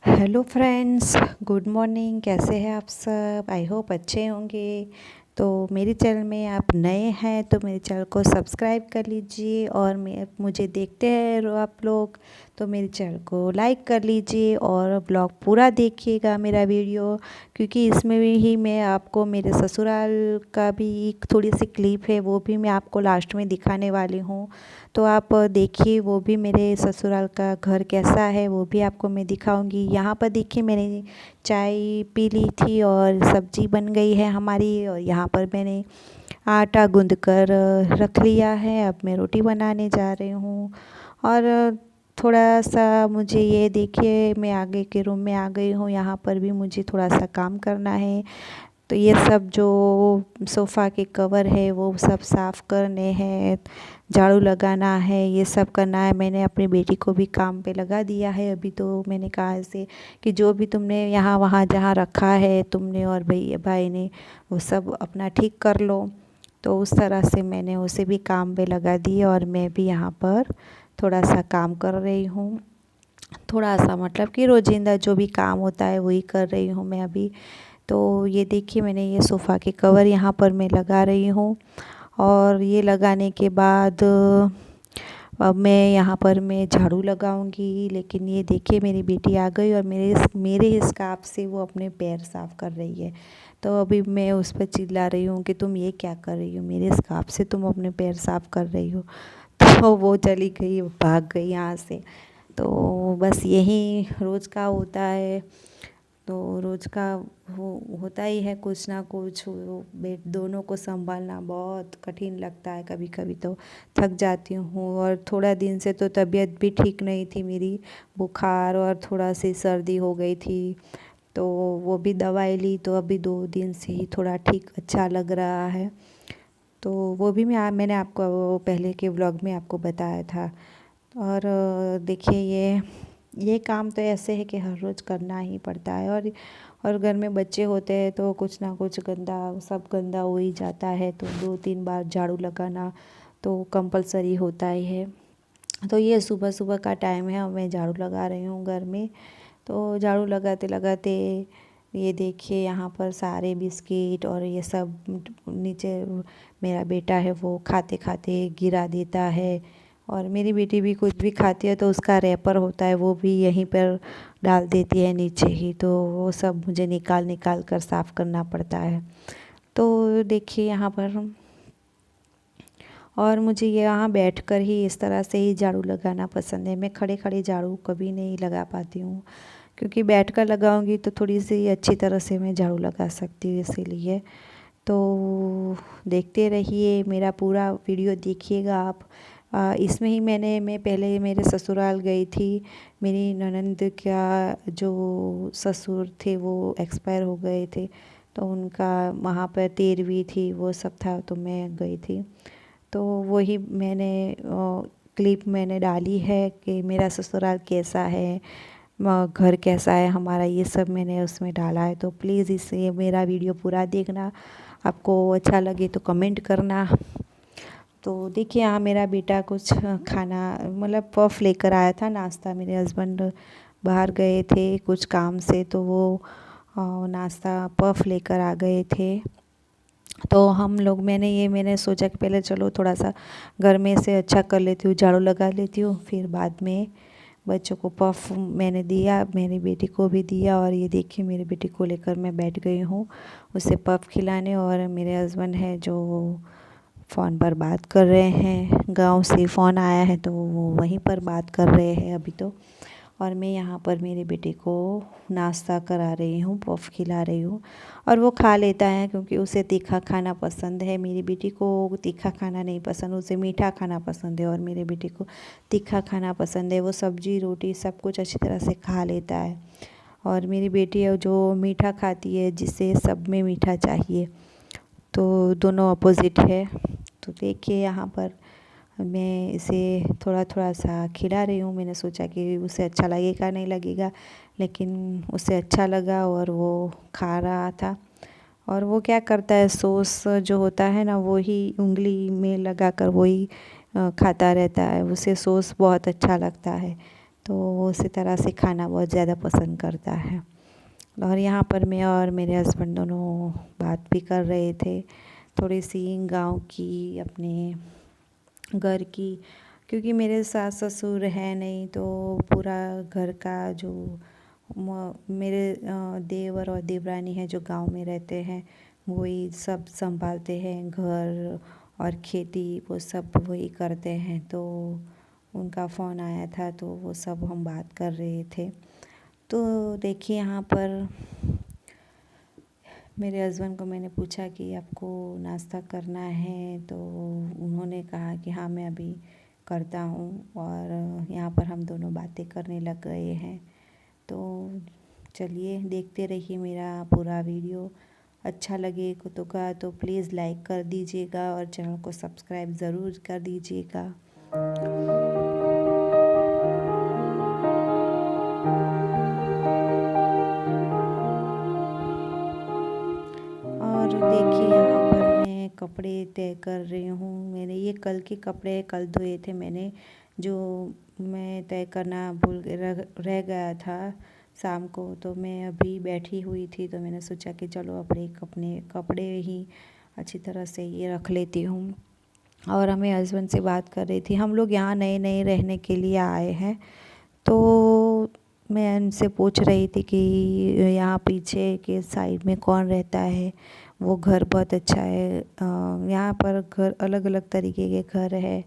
Hello friends, good morning. कैसे हैं आप सब? आई होप अच्छे होंगे। तो मेरे चैनल में आप नए हैं तो मेरे चैनल को सब्सक्राइब कर लीजिए, और मुझे देखते हैं आप लोग तो मेरे चैनल को लाइक कर लीजिए और ब्लॉग पूरा देखिएगा मेरा वीडियो, क्योंकि इसमें भी मैं आपको मेरे ससुराल का भी एक थोड़ी सी क्लिप है, वो भी मैं आपको लास्ट में दिखाने वाली हूँ। तो आप देखिए, वो भी मेरे ससुराल का घर कैसा है वो भी आपको मैं दिखाऊंगी। यहाँ पर देखिए, मैंने चाय पी ली थी और सब्जी बन गई है हमारी, और यहाँ पर मैंने आटा गूंद कर रख लिया है। अब मैं रोटी बनाने जा रही हूँ। और थोड़ा सा मुझे ये देखिए, मैं आगे के रूम में आ गई हूँ। यहाँ पर भी मुझे थोड़ा सा काम करना है। तो ये सब जो सोफ़ा के कवर है वो सब साफ़ करने हैं, झाड़ू लगाना है, ये सब करना है। मैंने अपनी बेटी को भी काम पे लगा दिया है। अभी तो मैंने कहा ऐसे कि जो भी तुमने यहाँ वहाँ जहाँ रखा है तुमने और भाई भाई ने, वो सब अपना ठीक कर लो। तो उस तरह से मैंने उसे भी काम पे लगा दिया, और मैं भी यहाँ पर थोड़ा सा काम कर रही हूँ। थोड़ा सा मतलब कि रोज़िंदा जो भी काम होता है वही कर रही हूँ मैं अभी। तो ये देखिए, मैंने ये सोफ़ा के कवर यहाँ पर मैं लगा रही हूँ। और ये लगाने के बाद अब मैं यहाँ पर मैं झाड़ू लगाऊंगी। लेकिन ये देखिए, मेरी बेटी आ गई और मेरे स्कार्फ से वो अपने पैर साफ़ कर रही है। तो अभी मैं उस पर चिल्ला रही हूँ कि तुम ये क्या कर रही हो, मेरे स्कार्फ से तुम अपने पैर साफ़ कर रही हो। तो वो चली गई, भाग गई यहाँ से। तो बस यही रोज़ का होता है। तो रोज़ का होता ही है कुछ ना कुछ। वो दोनों को संभालना बहुत कठिन लगता है। कभी कभी तो थक जाती हूँ। और थोड़ा दिन से तो तबीयत भी ठीक नहीं थी मेरी, बुखार और थोड़ा सी सर्दी हो गई थी। तो वो भी दवाई ली, तो अभी 2 दिन से ही थोड़ा ठीक अच्छा लग रहा है। तो वो भी मैंने आपको पहले के व्लॉग में आपको बताया था। और देखिए, ये काम तो ऐसे है कि हर रोज़ करना ही पड़ता है। और घर में बच्चे होते हैं तो कुछ ना कुछ सब गंदा हो ही जाता है। तो 2-3 बार झाड़ू लगाना तो कंपलसरी होता ही है। तो ये सुबह सुबह का टाइम है और मैं झाड़ू लगा रही हूँ घर में। तो झाड़ू लगाते लगाते ये देखिए, यहाँ पर सारे बिस्किट और ये सब नीचे मेरा बेटा है वो खाते खाते गिरा देता है। और मेरी बेटी भी कुछ भी खाती है तो उसका रैपर होता है वो भी यहीं पर डाल देती है नीचे ही। तो वो सब मुझे निकाल निकाल कर साफ़ करना पड़ता है। तो देखिए यहाँ पर और मुझे यहाँ बैठकर ही इस तरह से ही झाड़ू लगाना पसंद है। मैं खड़े खड़े झाड़ू कभी नहीं लगा पाती हूँ, क्योंकि बैठकर लगाऊंगी तो थोड़ी सी अच्छी तरह से मैं झाड़ू लगा सकती हूँ, इसीलिए। तो देखते रहिए, मेरा पूरा वीडियो देखिएगा आप। इसमें ही मैं पहले मेरे ससुराल गई थी। मेरी ननंद का जो ससुर थे वो एक्सपायर हो गए थे, तो उनका वहाँ पर 13वीं थी, वो सब था, तो मैं गई थी। तो वही मैंने क्लिप मैंने डाली है कि मेरा ससुराल कैसा है, घर कैसा है हमारा, ये सब मैंने उसमें डाला है। तो प्लीज़ इसे मेरा वीडियो पूरा देखना। आपको अच्छा लगे तो कमेंट करना। तो देखिए, यहाँ मेरा बेटा कुछ खाना मतलब पफ लेकर आया था नाश्ता। मेरे हस्बैंड बाहर गए थे कुछ काम से, तो वो नाश्ता पफ लेकर आ गए थे। तो हम लोग मैंने सोचा कि पहले चलो थोड़ा सा घर में से अच्छा कर लेती हूँ, झाड़ू लगा लेती हूँ, फिर बाद में बच्चों को पफ मैंने दिया, मेरी बेटी को भी दिया। और ये देखिए, मेरी बेटी को लेकर मैं बैठ गई हूँ उसे पफ खिलाने। और मेरे हस्बैंड है जो फ़ोन पर बात कर रहे हैं, गांव से फ़ोन आया है तो वो वहीं पर बात कर रहे हैं अभी तो। और मैं यहाँ पर मेरे बेटे को नाश्ता करा रही हूँ, पफ खिला रही हूँ। और वो खा लेता है क्योंकि उसे तीखा खाना पसंद है। मेरी बेटी को तीखा खाना नहीं पसंद, उसे मीठा खाना पसंद है। और मेरे बेटे को तीखा खाना पसंद है, वो सब्जी रोटी सब कुछ अच्छी तरह से खा लेता है। और मेरी बेटी है जो मीठा खाती है, जिसे सब में मीठा चाहिए। तो दोनों अपोजिट है। तो देखिए, यहाँ पर मैं इसे थोड़ा थोड़ा सा खिला रही हूँ। मैंने सोचा कि उसे अच्छा लगेगा नहीं लगेगा, लेकिन उसे अच्छा लगा और वो खा रहा था। और वो क्या करता है, सॉस जो होता है ना, वो ही उंगली में लगाकर वही खाता रहता है, उसे सॉस बहुत अच्छा लगता है। तो वो उसी तरह से खाना बहुत ज़्यादा पसंद करता है। और यहाँ पर मैं और मेरे हस्बैंड दोनों बात भी कर रहे थे थोड़ी सी गांव की, अपने घर की, क्योंकि मेरे सास ससुर है नहीं तो पूरा घर का जो मेरे देवर और देवरानी है जो गांव में रहते हैं वही सब संभालते हैं, घर और खेती वो सब वही करते हैं। तो उनका फ़ोन आया था तो वो सब हम बात कर रहे थे। तो देखिए यहाँ पर मेरे हस्बैंड को मैंने पूछा कि आपको नाश्ता करना है, तो उन्होंने कहा कि हाँ मैं अभी करता हूँ। और यहाँ पर हम दोनों बातें करने लग गए हैं। तो चलिए देखते रहिए मेरा पूरा वीडियो। अच्छा लगे तो प्लीज़ लाइक कर दीजिएगा और चैनल को सब्सक्राइब ज़रूर कर दीजिएगा। और देखिए यहाँ पर मैं कपड़े तय कर रही हूँ। मैंने ये कल के कपड़े कल धोए थे मैंने, जो मैं तय करना भूल रह गया था शाम को। तो मैं अभी बैठी हुई थी तो मैंने सोचा कि चलो अपने कपड़े ही अच्छी तरह से ये रख लेती हूँ। और हमें हस्बैंड से बात कर रही थी, हम लोग यहाँ नए नए रहने के लिए आए हैं। तो मैं उनसे पूछ रही थी कि यहाँ पीछे के साइड में कौन रहता है, वो घर बहुत अच्छा है। यहाँ पर घर अलग अलग तरीके के घर है।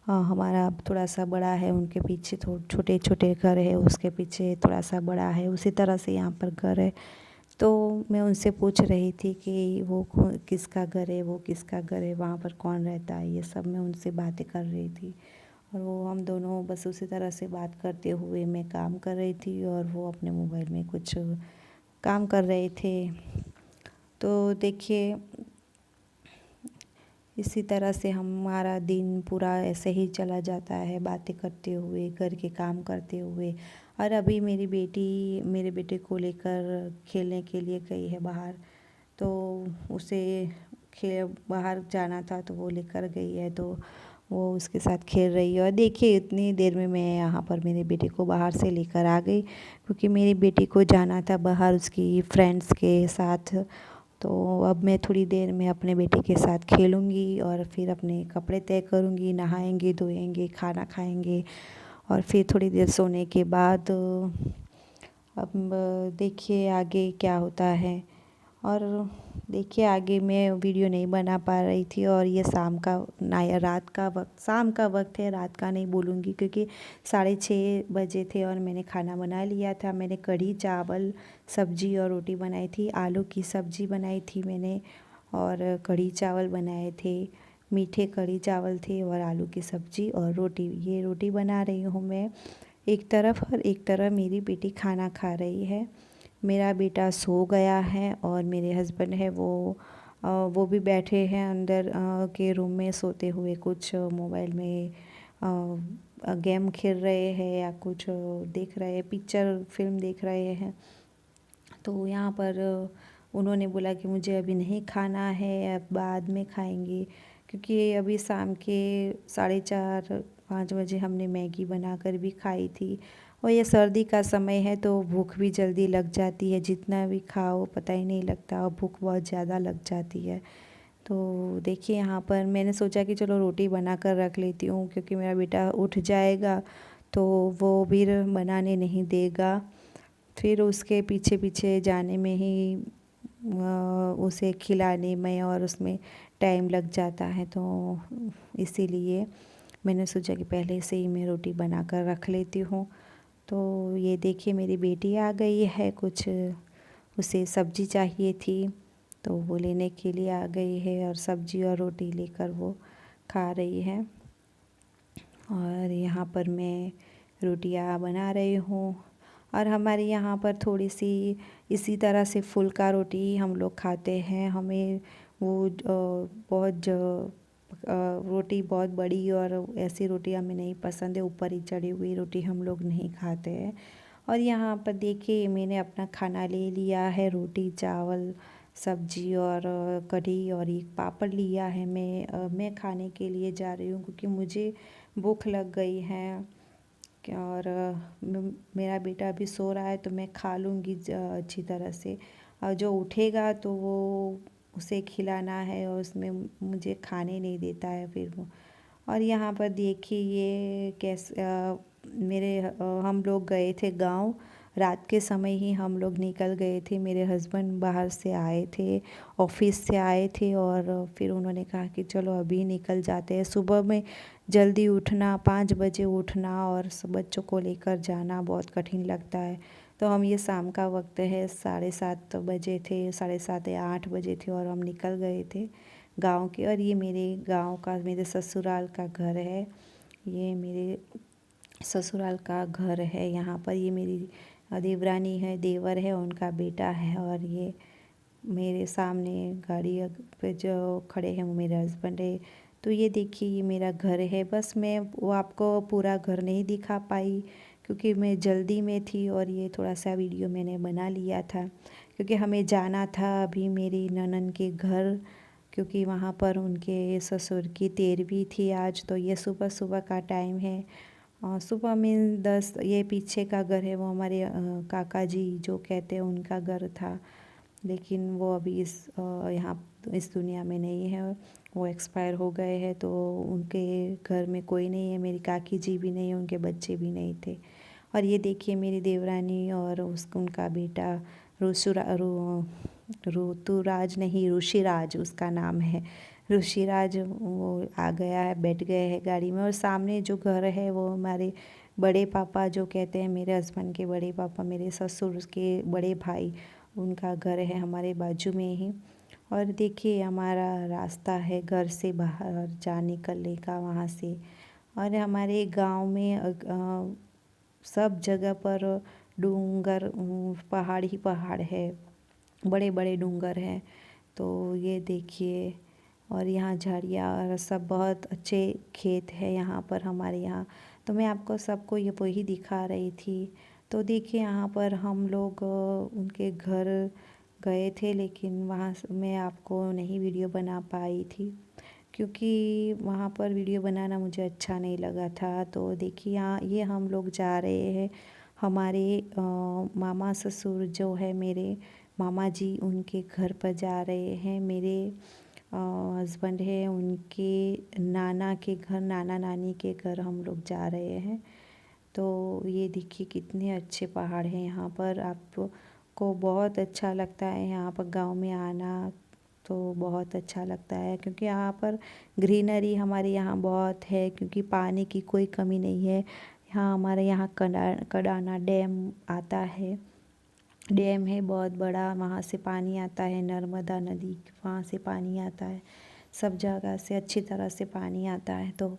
हमारा थोड़ा सा बड़ा है, उनके पीछे छोटे छोटे घर है, उसके पीछे थोड़ा सा बड़ा है, उसी तरह से यहाँ पर घर है। तो मैं उनसे पूछ रही थी कि वो किसका घर है, वो किसका घर है, वहाँ पर कौन रहता है, ये सब मैं उनसे बातें कर रही थी। और वो हम दोनों बस उसी तरह से बात करते हुए मैं काम कर रही थी और वो अपने मोबाइल में कुछ काम कर रहे थे। तो देखिए इसी तरह से हमारा दिन पूरा ऐसे ही चला जाता है, बातें करते हुए, घर के काम करते हुए। और अभी मेरी बेटी मेरे बेटे को लेकर खेलने के लिए गई है बाहर, तो उसे बाहर जाना था तो वो लेकर गई है, तो वो उसके साथ खेल रही है। और देखिए इतनी देर में मैं यहाँ पर मेरे बेटे को बाहर से लेकर आ गई, क्योंकि मेरी बेटी को जाना था बाहर उसकी फ्रेंड्स के साथ। तो अब मैं थोड़ी देर में अपने बेटे के साथ खेलूँगी और फिर अपने कपड़े तय करूँगी, नहाएंगे धोएंगे, खाना खाएंगे और फिर थोड़ी देर सोने के बाद अब देखिए आगे क्या होता है। और देखिए आगे मैं वीडियो नहीं बना पा रही थी, और ये शाम का ना या रात का वक्त, शाम का वक्त है, रात का नहीं बोलूँगी, क्योंकि 6:30 बजे थे और मैंने खाना बना लिया था। मैंने कढ़ी चावल सब्जी और रोटी बनाई थी, आलू की सब्जी बनाई थी मैंने और कढ़ी चावल बनाए थे, मीठे कढ़ी चावल थे और आलू की सब्जी और रोटी। ये रोटी बना रही हूँ मैं एक तरफ, और एक तरफ मेरी बेटी खाना खा रही है। मेरा बेटा सो गया है और मेरे हस्बैंड है वो भी बैठे हैं अंदर के रूम में सोते हुए, कुछ मोबाइल में गेम खेल रहे हैं या कुछ देख रहे हैं, पिक्चर फिल्म देख रहे हैं। तो यहाँ पर उन्होंने बोला कि मुझे अभी नहीं खाना है, अब बाद में खाएंगे, क्योंकि अभी शाम के 4:30-5 बजे हमने मैगी बनाकर भी खाई थी। और ये सर्दी का समय है तो भूख भी जल्दी लग जाती है, जितना भी खाओ पता ही नहीं लगता और भूख बहुत ज़्यादा लग जाती है। तो देखिए यहाँ पर मैंने सोचा कि चलो रोटी बना कर रख लेती हूँ, क्योंकि मेरा बेटा उठ जाएगा तो वो भी बनाने नहीं देगा, फिर उसके पीछे पीछे जाने में ही उसे खिलाने में और उसमें टाइम लग जाता है। तो इसीलिए मैंने सोचा कि पहले से ही मैं रोटी बना कर रख लेती हूँ। तो ये देखिए मेरी बेटी आ गई है, कुछ उसे सब्जी चाहिए थी तो वो लेने के लिए आ गई है, और सब्जी और रोटी लेकर वो खा रही है। और यहाँ पर मैं रोटियाँ बना रही हूँ। और हमारे यहाँ पर थोड़ी सी इसी तरह से फुल्का रोटी हम लोग खाते हैं। हमें वो रोटी बहुत बड़ी और ऐसी रोटी हमें नहीं पसंद है, ऊपर ही चढ़ी हुई रोटी हम लोग नहीं खाते हैं। और यहाँ पर देखिए मैंने अपना खाना ले लिया है, रोटी चावल सब्जी और कढ़ी और एक पापड़ लिया है। मैं खाने के लिए जा रही हूँ, क्योंकि मुझे भूख लग गई है। और मेरा बेटा अभी सो रहा है तो मैं खा लूँगी अच्छी तरह से, और जो उठेगा तो वो उसे खिलाना है, और उसमें मुझे खाने नहीं देता है फिर वो। और यहाँ पर देखिए ये कैसे हम लोग गए थे गांव। रात के समय ही हम लोग निकल गए थे, मेरे हस्बैंड बाहर से आए थे, ऑफिस से आए थे, और फिर उन्होंने कहा कि चलो अभी निकल जाते हैं। सुबह में जल्दी उठना, 5 बजे उठना और सब बच्चों को लेकर जाना बहुत कठिन लगता है। तो हम ये शाम का वक्त है, 7:30 बजे थे, 7:30 या 8 बजे थे, और हम निकल गए थे गांव के। और ये मेरे गांव का, मेरे ससुराल का घर है। ये मेरे ससुराल का घर है। यहाँ पर ये मेरी देवरानी है, देवर है, उनका बेटा है, और ये मेरे सामने गाड़ी पे जो खड़े हैं वो मेरे हस्बैंड है। तो ये देखिए ये मेरा घर है। बस मैं वो आपको पूरा घर नहीं दिखा पाई क्योंकि मैं जल्दी में थी, और ये थोड़ा सा वीडियो मैंने बना लिया था क्योंकि हमें जाना था अभी मेरी ननद के घर, क्योंकि वहाँ पर उनके ससुर की 13वीं थी आज। तो ये सुबह सुबह का टाइम है। सुबह में 10, ये पीछे का घर है वो हमारे काका जी जो कहते हैं उनका घर था, लेकिन वो अभी यहाँ इस दुनिया में नहीं है, वो एक्सपायर हो गए हैं। तो उनके घर में कोई नहीं है, मेरी काकी जी भी नहीं है, उनके बच्चे भी नहीं थे। और ये देखिए मेरी देवरानी और उनका बेटा ऋतुराज नहीं, ऋषिराज उसका नाम है। ऋषिराज वो आ गया है, बैठ गए हैं गाड़ी में। और सामने जो घर है वो हमारे बड़े पापा जो कहते हैं, मेरे हस्बैंड के बड़े पापा, मेरे ससुर के बड़े भाई, उनका घर है हमारे बाजू में ही। और देखिए हमारा रास्ता है घर से बाहर निकलने का वहाँ से। और हमारे गांव में सब जगह पर डूंगर, पहाड़ ही पहाड़ है, बड़े बड़े डूंगर हैं। तो ये देखिए, और यहाँ झाड़ियाँ और सब, बहुत अच्छे खेत है यहाँ पर हमारे यहाँ। तो मैं आपको सबको ये वही दिखा रही थी। तो देखिए यहाँ पर हम लोग उनके घर गए थे, लेकिन वहाँ मैं आपको नहीं वीडियो बना पाई थी क्योंकि वहाँ पर वीडियो बनाना मुझे अच्छा नहीं लगा था। तो देखिए यहाँ ये हम लोग जा रहे हैं हमारे मामा ससुर जो है मेरे मामा जी, उनके घर पर जा रहे हैं। मेरे हस्बैंड है उनके नाना के घर, नाना नानी के घर हम लोग जा रहे हैं। तो ये देखिए कितने अच्छे पहाड़ हैं यहाँ पर, आपको बहुत अच्छा लगता है यहाँ पर गांव में आना, तो बहुत अच्छा लगता है क्योंकि यहाँ पर ग्रीनरी हमारे यहाँ बहुत है, क्योंकि पानी की कोई कमी नहीं है। यहाँ हमारे यहाँ कडाना डैम आता है, डैम है बहुत बड़ा, वहाँ से पानी आता है, नर्मदा नदी वहाँ से पानी आता है, सब जगह से अच्छी तरह से पानी आता है। तो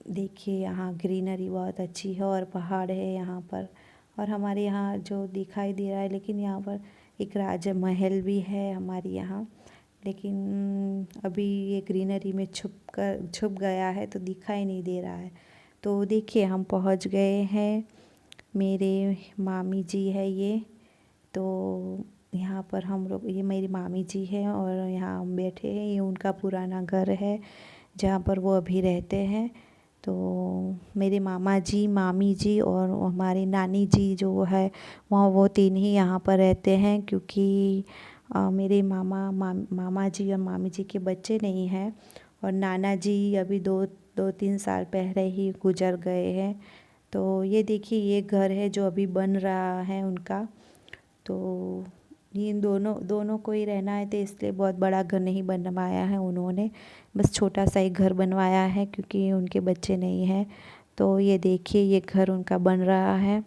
देखिए यहाँ ग्रीनरी बहुत अच्छी है और पहाड़ है यहाँ पर। और हमारे यहाँ जो दिखाई दे रहा है, लेकिन यहाँ पर एक राजमहल भी है हमारे यहाँ, लेकिन अभी ये ग्रीनरी में छुप गया है तो दिखाई नहीं दे रहा है। तो देखिए हम पहुँच गए हैं, मेरे मामी जी है ये। तो यहाँ पर हम लोग, ये मेरी मामी जी है और यहाँ हम बैठे हैं, ये उनका पुराना घर है जहाँ पर वो अभी रहते हैं। तो मेरे मामा जी, मामी जी और हमारी नानी जी जो है वहाँ, वो तीन ही यहाँ पर रहते हैं क्योंकि मेरे मामा जी और मामी जी के बच्चे नहीं हैं, और नाना जी अभी 2-3 साल पहले ही गुजर गए हैं। तो ये देखिए ये घर है जो अभी बन रहा है उनका। तो इन दोनों को ही रहना है, तो इसलिए बहुत बड़ा घर नहीं बनवाया है उन्होंने, बस छोटा सा ही घर बनवाया है क्योंकि उनके बच्चे नहीं हैं। तो ये देखिए ये घर उनका बन रहा है।